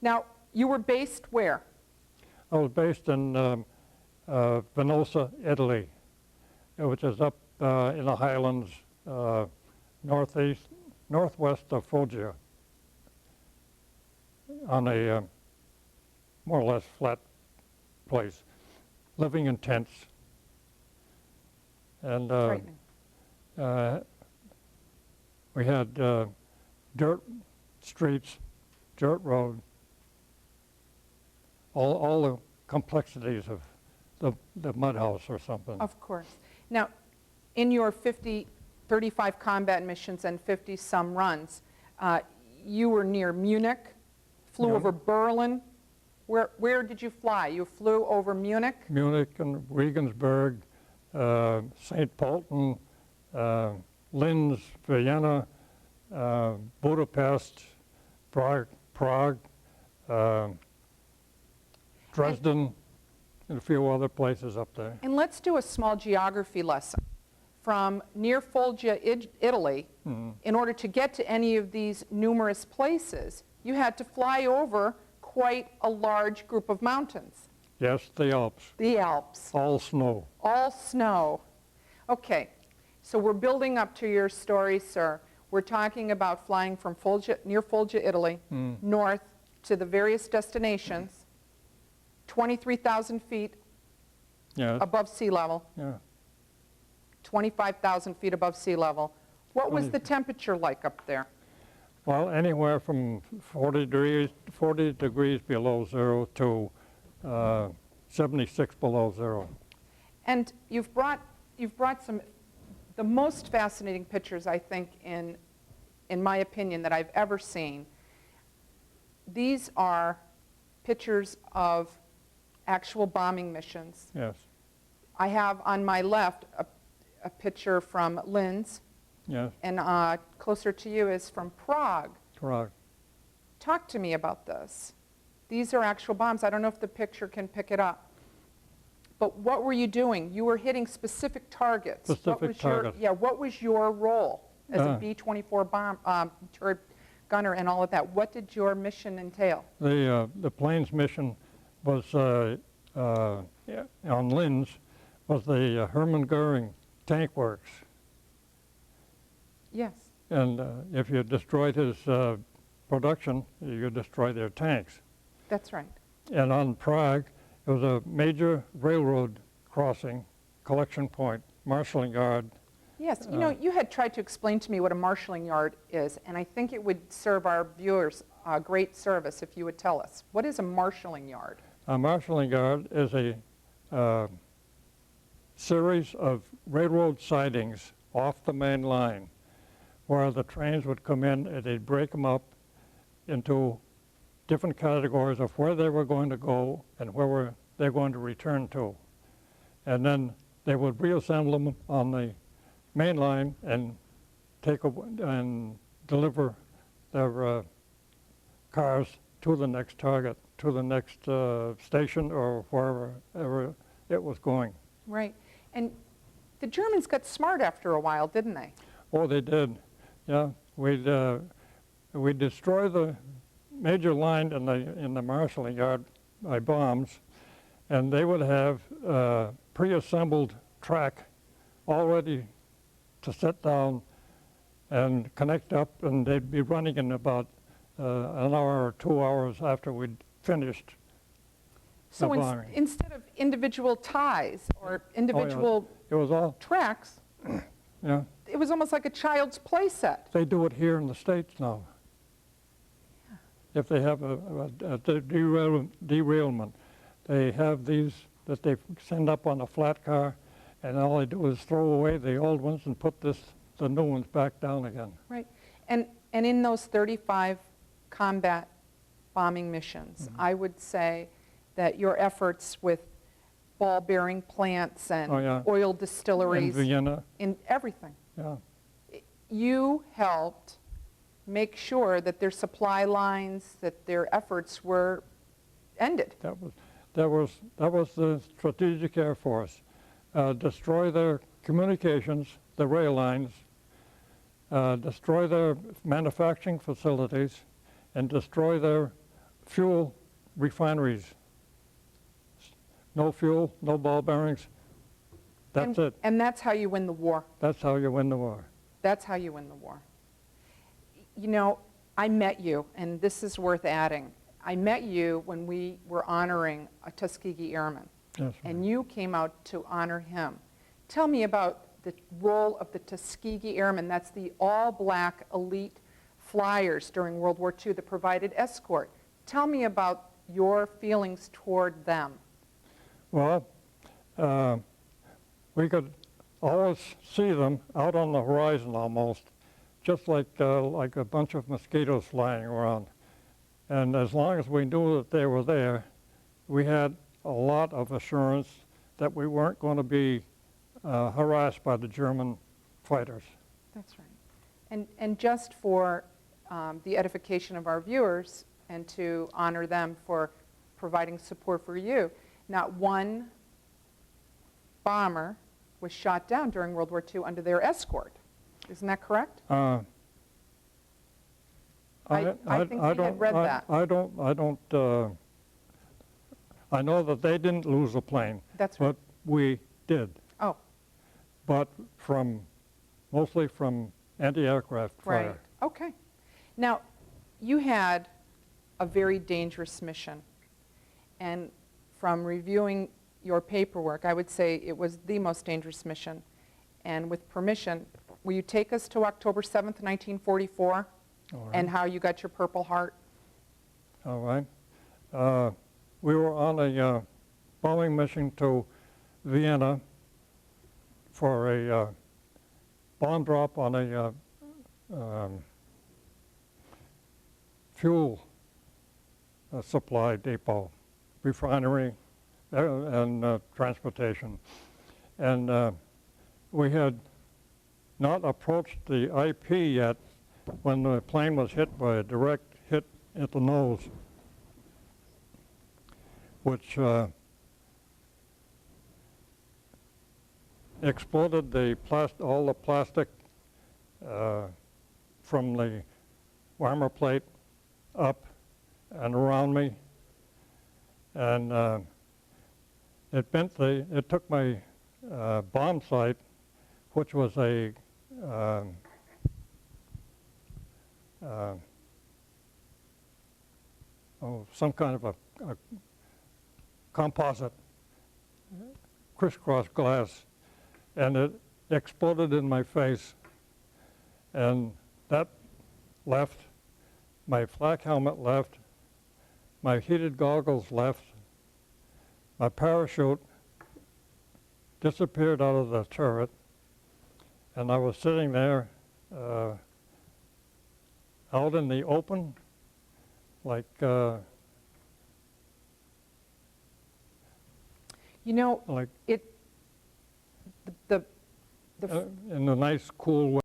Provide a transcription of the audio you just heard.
Now, you were based where? I was based in Venosa, Italy, which is up in the highlands northwest of Foggia, on a more or less flat place, living in tents. And we had dirt streets, dirt road, all the complexities of the mud house or something. Of course. Now, in your 35 combat missions and 50-some runs, you were near Munich, flew over Berlin. Where did you fly? You flew over Munich? Munich and Regensburg, St. Pölten, Linz, Vienna, Budapest, Prague, Dresden, and a few other places up there. And let's do a small geography lesson. From near Foggia, Italy, in order to get to any of these numerous places, you had to fly over quite a large group of mountains. Yes, the Alps. The Alps. All snow. All snow. Okay, so we're building up to your story, sir. We're talking about flying from Foggia, near Foggia, Italy, north to the various destinations, 23,000 feet above sea level, 25,000 feet above sea level. What was the temperature like up there? Well, anywhere from 40 degrees below zero to 76 below zero. And you've brought the most fascinating pictures, I think, in my opinion, that I've ever seen. These are pictures of actual bombing missions. Yes. I have on my left a picture from Linz. Yes. And closer to you is from Prague. Prague. Talk to me about this. These are actual bombs. I don't know if the picture can pick it up. But what were you doing? You were hitting specific targets. Specific targets. What was your role as a B24 bomb turret gunner and all of that? What did your mission entail? The plane's mission was on Linz was the Hermann Goering Tank Works. Yes. And if you destroyed his production, you destroyed their tanks. That's right. And on Prague, it was a major railroad crossing, collection point, marshalling yard. Yes, you know, you had tried to explain to me what a marshalling yard is, and I think it would serve our viewers a great service if you would tell us. What is a marshalling yard? A marshalling yard is a series of railroad sidings off the main line where the trains would come in and they'd break them up into different categories of where they were going to go and where they're going to return to. And then they would reassemble them on the main line and and deliver their cars to the next target, to the next station or wherever it was going. Right. And the Germans got smart after a while, didn't they? Oh, they did. Yeah, we'd destroy the major line in the marshalling yard by bombs, and they would have pre-assembled track all ready to set down and connect up, and they'd be running in about an hour or 2 hours after we'd finished. So instead of individual ties or individual it was all tracks, yeah. It was almost like a child's play set. They do it here in the States now. Yeah. If they have a derailment, they have these that they send up on a flat car, and all they do is throw away the old ones and put the new ones back down again. Right. And in those 35 combat bombing missions, I would say that your efforts with ball-bearing plants and oil distilleries, in Vienna, in everything, yeah, you helped make sure that their supply lines, that their efforts were ended. That was the Strategic Air Force. Destroy their communications, the rail lines, destroy their manufacturing facilities, and destroy their fuel refineries. No fuel, no ball bearings. That's it. And that's how you win the war. That's how you win the war. That's how you win the war. You know, I met you, and this is worth adding. I met you when we were honoring a Tuskegee Airman, Yes, and you came out to honor him. Tell me about the role of the Tuskegee Airmen. That's the all-black elite flyers during World War II that provided escort. Tell me about your feelings toward them. Well, we could always see them out on the horizon almost, just like a bunch of mosquitoes flying around. And as long as we knew that they were there, we had a lot of assurance that we weren't going to be harassed by the German fighters. That's right. And just for the edification of our viewers and to honor them for providing support for you, not one bomber was shot down during World War II under their escort. Isn't that correct? I think we had read that. I know that they didn't lose a plane. That's right. But we did. Oh. But mostly from anti-aircraft fire. Right. Okay. Now, you had a very dangerous mission. And from reviewing your paperwork, I would say it was the most dangerous mission. And with permission, will you take us to October 7th, 1944, All right. and how you got your Purple Heart? All right. We were on a bombing mission to Vienna for a bomb drop on a fuel supply depot, refinery, and transportation. And we had not approached the IP yet when the plane was hit by a direct hit at the nose, which exploded all the plastic from the armor plate up and around me, and it took my bomb sight, which was a some kind of a composite crisscross glass, and it exploded in my face, and that left, my flak helmet left, my heated goggles left, my parachute disappeared out of the turret, and I was sitting there out in the open, like You know, like it, the in a nice cool